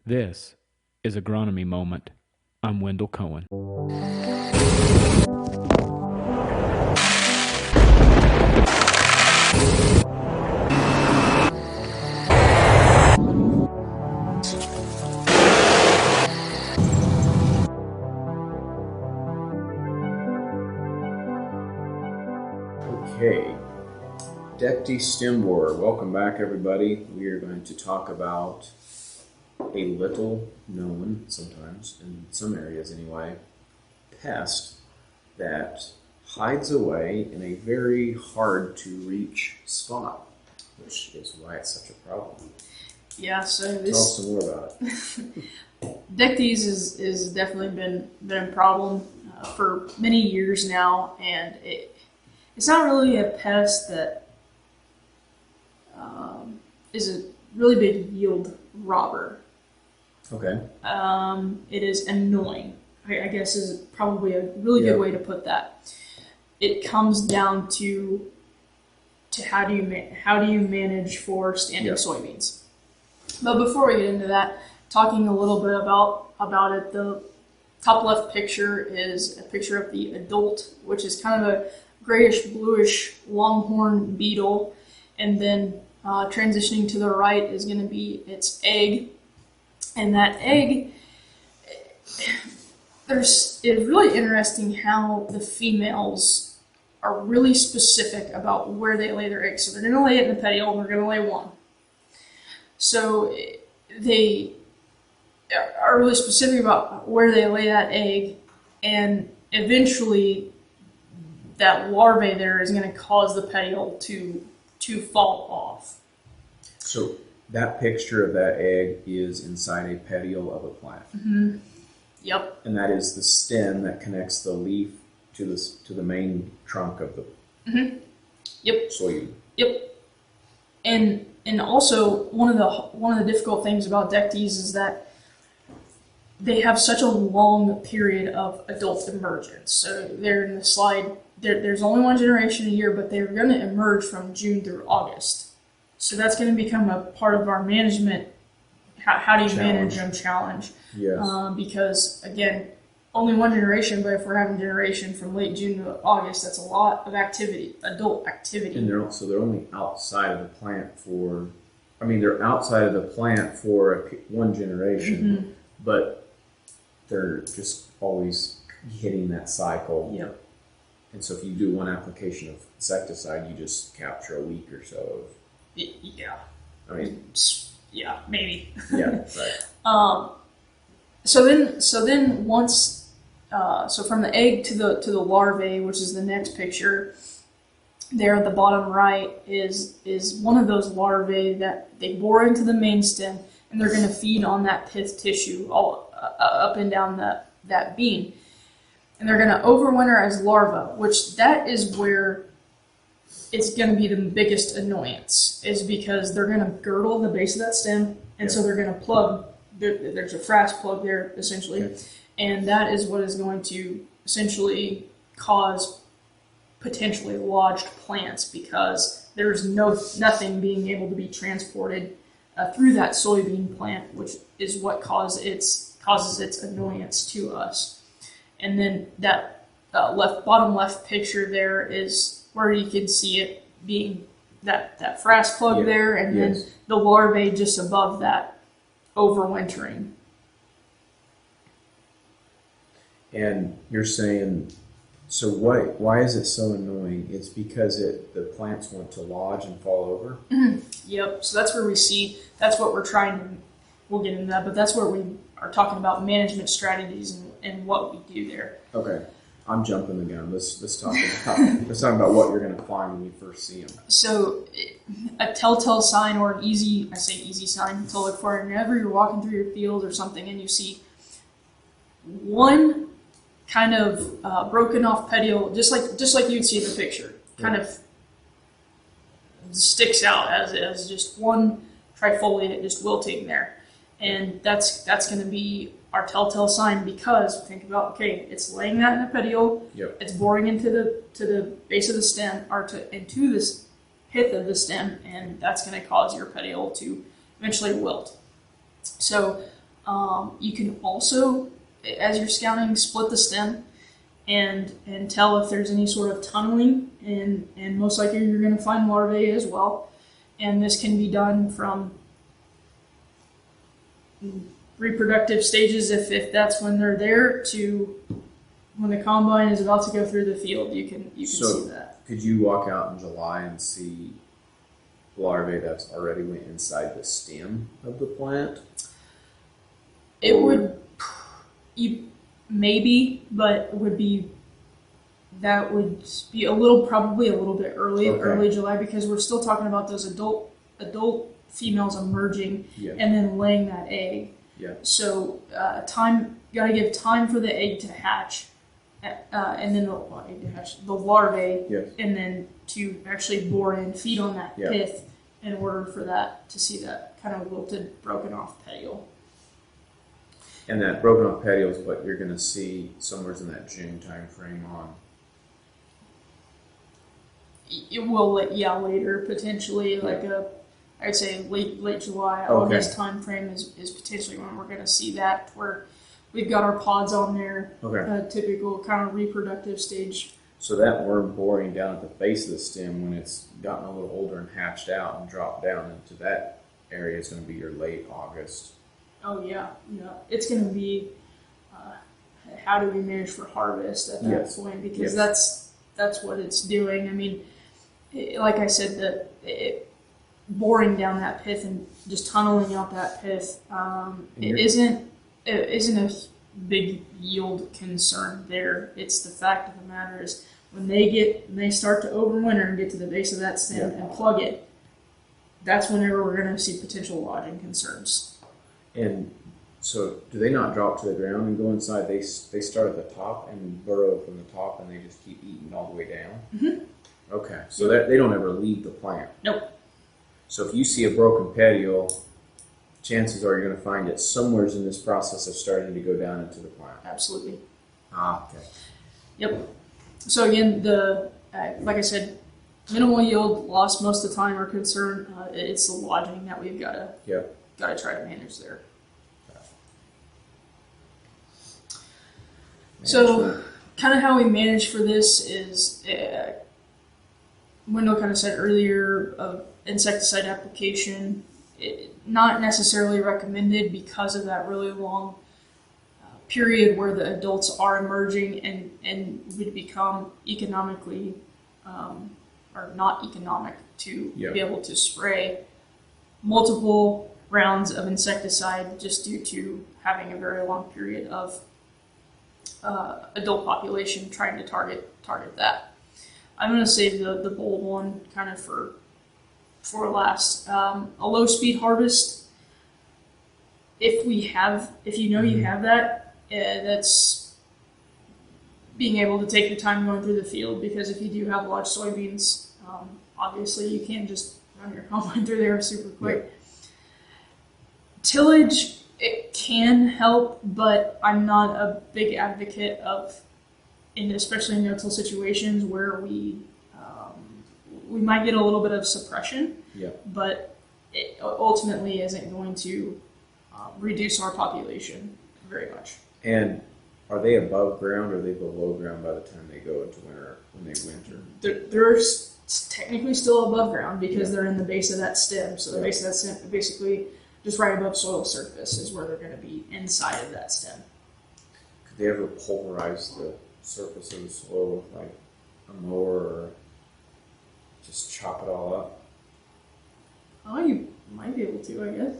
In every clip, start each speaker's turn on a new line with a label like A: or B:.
A: This is Agronomy Moment. I'm Wendell Cohen.
B: Okay, Dectes Stem Borer. Welcome back, everybody. We are going to talk about a little known, sometimes in some areas anyway, pest that hides away in a very hard to reach spot, which is why it's such a problem.
C: Yeah, so
B: Tell us some more about it.
C: Dectes is definitely been a problem for many years now, and it's not really a pest that is a really big yield robber.
B: Okay.
C: It is annoying, I guess is probably a really good way to put that. It comes down to how do you manage for standing soybeans. But before we get into that, talking a little bit about it, the top left picture is a picture of the adult, which is kind of a grayish bluish longhorn beetle, and then transitioning to the right is going to be its egg, and that egg, it's really interesting how the females are really specific about where they lay their eggs. So they're going to lay it in the petiole, and they're going to lay one. So they are really specific about where they lay that egg, and eventually that larvae there is going to cause the petiole to fall off.
B: So that picture of that egg is inside a petiole of a plant.
C: Mm-hmm. Yep.
B: And that is the stem that connects the leaf to the main trunk of the soybean.
C: Yep. And also one of the difficult things about Dectes is that they have such a long period of adult emergence. So they're in the slide. There's only one generation a year, but they're going to emerge from June through August. So that's going to become a part of our management. How do you manage them challenge?
B: Yes.
C: Because again, only one generation, but if we're having generation from late June to August, that's a lot of activity, adult activity.
B: And they're only outside of the plant they're outside of the plant for one generation, but they're just always hitting that cycle.
C: Yep.
B: And so if you do one application of insecticide, you just capture a week or so of.
C: Yeah.
B: I mean.
C: Yeah, maybe.
B: Yeah, right.
C: So then once from the egg to the larvae, which is the next picture, there at the bottom right is one of those larvae that they bore into the main stem, and they're going to feed on that pith tissue all up and down that bean, and they're going to overwinter as larvae, which that is where it's going to be the biggest annoyance, is because they're going to girdle the base of that stem, and so they're going to plug. There's a frass plug there, essentially, and that is what is going to essentially cause potentially lodged plants, because there's nothing being able to be transported through that soybean plant, which is what causes its annoyance to us. And then that bottom left picture there is where you can see it being that frass plug there, and then the larvae just above that overwintering.
B: And you're saying, so why is it so annoying? It's because the plants want to lodge and fall over?
C: Mm-hmm. Yep. So that's where that's what we're trying to, we'll get into that, but that's where we are talking about management strategies and what we do there.
B: Okay. I'm jumping the gun. Let's talk about what you're going to find when you first see them.
C: So a telltale sign, or easy sign to look for whenever you're walking through your field or something, and you see one kind of broken off petiole, just like you'd see in the picture, kind of sticks out as just one trifoliate just wilting there, and that's going to be our telltale sign, because think about, okay, it's laying that in the petiole, it's boring into the base of the stem, or into this pith of the stem, and that's going to cause your petiole to eventually wilt. So You can also, as you're scouting, split the stem and tell if there's any sort of tunneling, and most likely you're going to find larvae as well. And this can be done from reproductive stages, if that's when they're there, to when the combine is about to go through the field. You can see that.
B: Could you walk out in July and see larvae that's already went inside the stem of the plant?
C: It would, maybe, but that would be probably a little bit early July, because we're still talking about those adult females emerging and then laying that egg.
B: Yeah.
C: So gotta give time for the egg to hatch, and then the larvae, and then to actually bore in, feed on that pith, in order for that to see that kind of wilted, broken off petiole.
B: And that broken off petiole is what you're going to see somewhere in that June time frame on.
C: It will, later potentially, I'd say late July, August time frame is potentially when we're going to see that, where we've got our pods on there, typical kind of reproductive stage.
B: So that worm boring down at the base of the stem, when it's gotten a little older and hatched out and dropped down into that area, is going to be your late August.
C: Oh yeah. It's going to be how do we manage for harvest at that point, because that's what it's doing. I mean, like I said, boring down that pith and just tunneling out that pith, it isn't a big yield concern there. It's the fact of the matter is, when they start to overwinter and get to the base of that stem and plug it, that's whenever we're going to see potential lodging concerns. And
B: so, do they not drop to the ground and go inside? They start at the top and burrow from the top, and they just keep eating all the way down?
C: Mm-hmm.
B: Okay, so they don't ever leave the plant?
C: Nope.
B: So if you see a broken petiole, chances are you're going to find it somewhere in this process of starting to go down into the plant.
C: Absolutely.
B: Okay.
C: Yep. So again, like I said, minimal yield loss most of the time are concerned. It's the lodging that we've got to try to manage there. So, kind of how we manage for this is, Wendell kind of said earlier, of insecticide application, not necessarily recommended because of that really long period where the adults are emerging and would become economically or not economic to be able to spray multiple rounds of insecticide, just due to having a very long period of adult population trying to target that. I'm going to save the bold one kind of for last. A low speed harvest. If you know you have that, that's being able to take your time going through the field, because if you do have large soybeans, obviously you can't just run your combine through there super quick. Yep. Tillage, it can help, but I'm not a big advocate of, especially in no-till situations where we might get a little bit of suppression, but it ultimately isn't going to reduce our population very much.
B: And are they above ground or are they below ground by the time they go into winter, when they winter?
C: They're technically still above ground because they're in the base of that stem. So the base of that stem, basically just right above soil surface, is where they're going to be inside of that stem.
B: Could they ever pulverize the surface of the soil with like a mower, or just chop it all up?
C: Oh, you might be able to, I guess.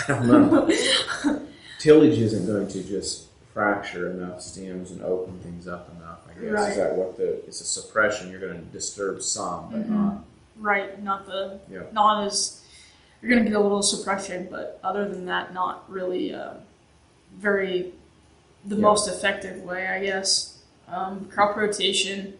B: I don't know. Tillage isn't going to just fracture enough stems and open things up enough, I guess.
C: Right.
B: Is that what it's a suppression? You're going to disturb some, but not.
C: Right, not as, you're going to get a little suppression, but other than that, not really the most effective way, I guess. Crop rotation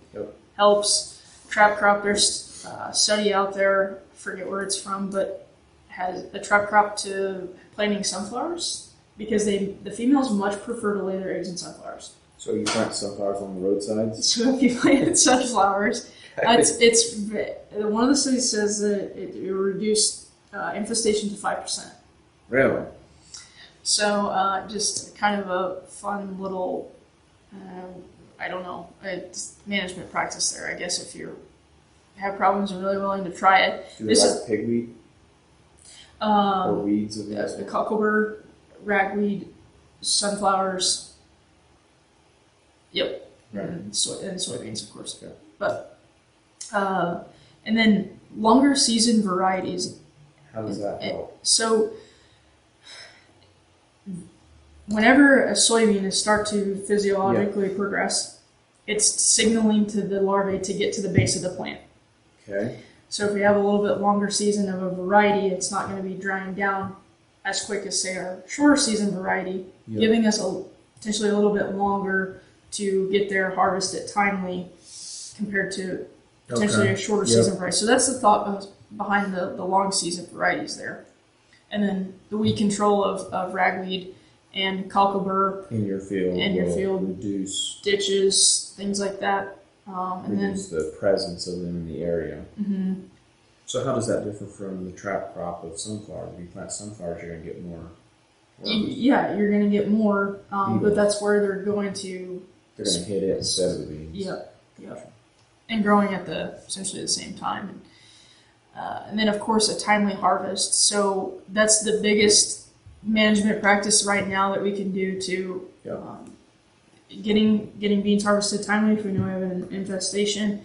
C: helps. Trap crop, there's a study out there, I forget where it's from, but has a trap crop to planting sunflowers, because the females much prefer to lay their eggs in sunflowers.
B: So you plant sunflowers on the roadsides?
C: So if you planted sunflowers, it's one of the studies says that it reduced infestation to 5%.
B: Really?
C: So just kind of a fun little, I don't know, management practice there. I guess if you have problems and really willing to try it.
B: Do they like pigweed or weeds of
C: the cocklebur, ragweed, sunflowers. Yep.
B: Right.
C: And soybeans, of course.
B: Yeah.
C: But and then longer season varieties.
B: How does that help?
C: So whenever a soybean is start to physiologically progress, it's signaling to the larvae to get to the base of the plant.
B: Okay.
C: So if we have a little bit longer season of a variety, it's not going to be drying down as quick as, say, our shorter season variety, giving us potentially a little bit longer to get there, harvest it timely, compared to potentially a shorter season variety. So that's the thought behind the long season varieties there. And then the weed control of ragweed and cocklebur
B: in your field, reduce
C: ditches, things like that.
B: Reduce the presence of them in the area.
C: Mm-hmm.
B: So how does that differ from the trap crop of sunflowers? If you plant sunflowers, you're going to get more.
C: Yeah, you're going to get more, but that's where they're going to
B: hit it instead of the beans.
C: Yep. And growing at essentially the same time. And then, of course, a timely harvest. So that's the biggest management practice right now that we can do to getting beans harvested timely if we know we have an infestation.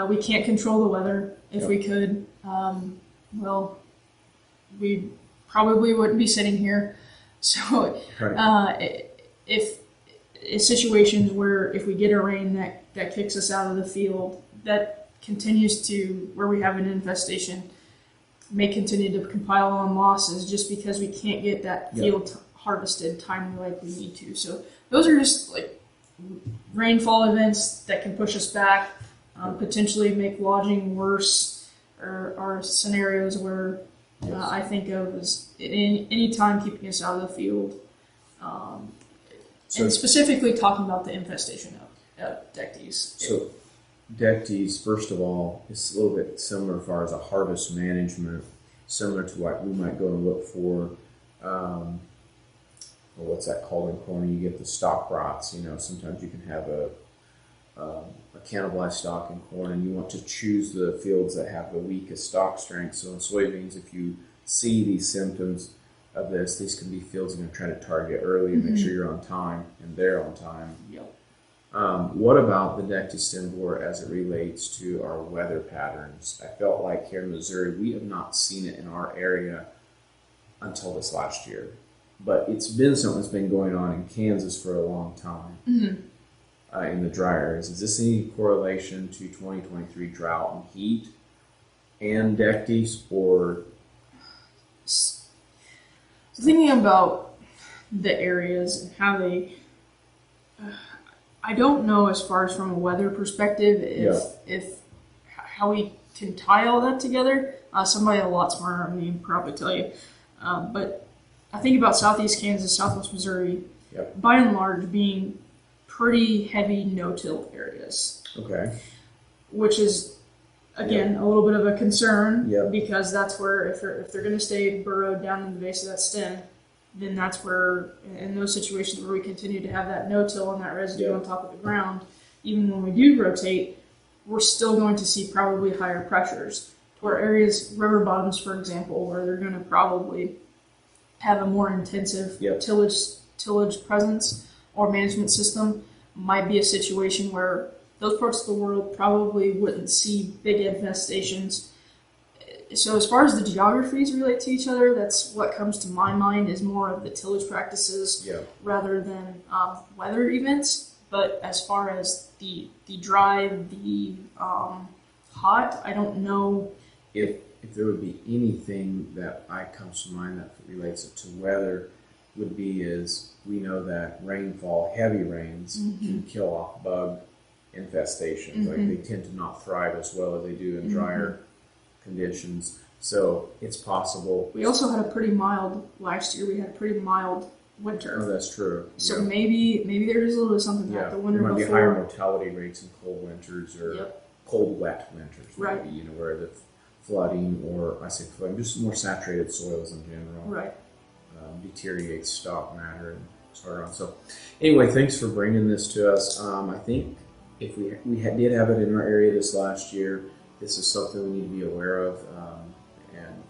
C: We can't control the weather. If we could, we probably wouldn't be sitting here. So if situations where if we get a rain that kicks us out of the field, that continues to where we have an infestation, may continue to compile on losses just because we can't get that field harvested timely like we need to. So those are just like rainfall events that can push us back, potentially make lodging worse, or are scenarios where I think of as any time keeping us out of the field. And specifically talking about the infestation of Dectes.
B: So Dectes, first of all, is a little bit similar as far as a harvest management, similar to what we might go and look for. What's that called in corn? You get the stalk rots. Sometimes you can have a cannibalized stalk in corn, and you want to choose the fields that have the weakest stalk strength. So in soybeans, if you see these symptoms of this, these can be fields you're going to try to target early and make sure you're on time and they're on time.
C: Yep.
B: What about the Dectes Stem Borer as it relates to our weather patterns? I felt like here in Missouri, we have not seen it in our area until this last year. But it's been something that's been going on in Kansas for a long time in the dry areas. Is this any correlation to 2023 drought and heat and Dectes, or?
C: Thinking about the areas and how they, I don't know as far as from a weather perspective if how we can tie all that together. Somebody a lot smarter than me would probably tell you, but I think about Southeast Kansas, Southwest Missouri, by and large being pretty heavy no-till areas.
B: Okay.
C: Which is, again, a little bit of a concern because that's where, if they're going to stay burrowed down in the base of that stem, then that's where, in those situations where we continue to have that no-till and that residue on top of the ground, even when we do rotate, we're still going to see probably higher pressures. Or areas, river bottoms, for example, where they're going to probably have a more intensive tillage presence or management system, might be a situation where those parts of the world probably wouldn't see big infestations. So as far as the geographies relate to each other, that's what comes to my mind is more of the tillage practices rather than weather events. But as far as the dry, the hot, I don't know
B: if there would be anything that comes to mind that relates it to weather, would be is we know that rainfall, heavy rains, can kill off bug infestations. Like they tend to not thrive as well as they do in drier conditions. So it's possible.
C: We also had a pretty mild last year. We had a pretty mild winter.
B: Oh, that's true.
C: So maybe there is a little bit something that the winter
B: there might
C: before.
B: be higher mortality rates in cold winters or cold, wet winters.
C: Right.
B: Maybe, where the flooding, or I say flooding, just more saturated soils in general.
C: Right.
B: deteriorates stock matter and so on. So anyway, thanks for bringing this to us. I think if we did have it in our area this last year, this is something we need to be aware of, and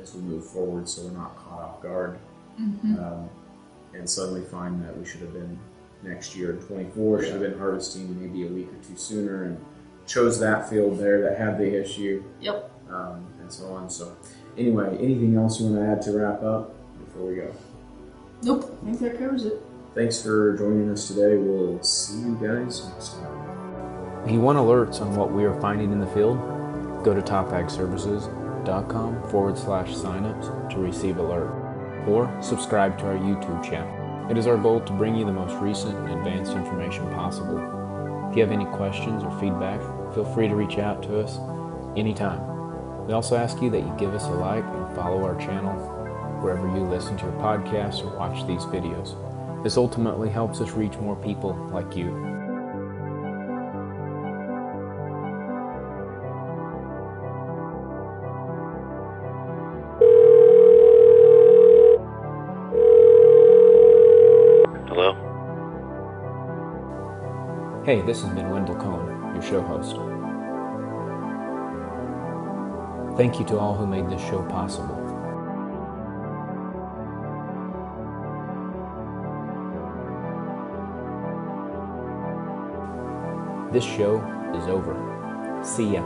B: as we move forward, so we're not caught off guard, and suddenly find that we should have been next year in 24, should have been harvesting maybe a week or two sooner, and chose that field there that had the issue.
C: Yep.
B: And so on. So anyway, anything else you want to add to wrap up before we go?
C: Nope, I think that covers it.
B: Thanks for joining us today. We'll see you guys next time.
A: If you want alerts on what we are finding in the field, go to topagservices.com/signups to receive alert, or subscribe to our YouTube channel. It is our goal to bring you the most recent and advanced information possible. If you have any questions or feedback, feel free to reach out to us anytime. We also ask you that you give us a like and follow our channel wherever you listen to your podcasts or watch these videos. This ultimately helps us reach more people like you.
D: Hello?
A: Hey, this has been Wendell Cohen, your show host. Thank you to all who made this show possible. This show is over. See ya.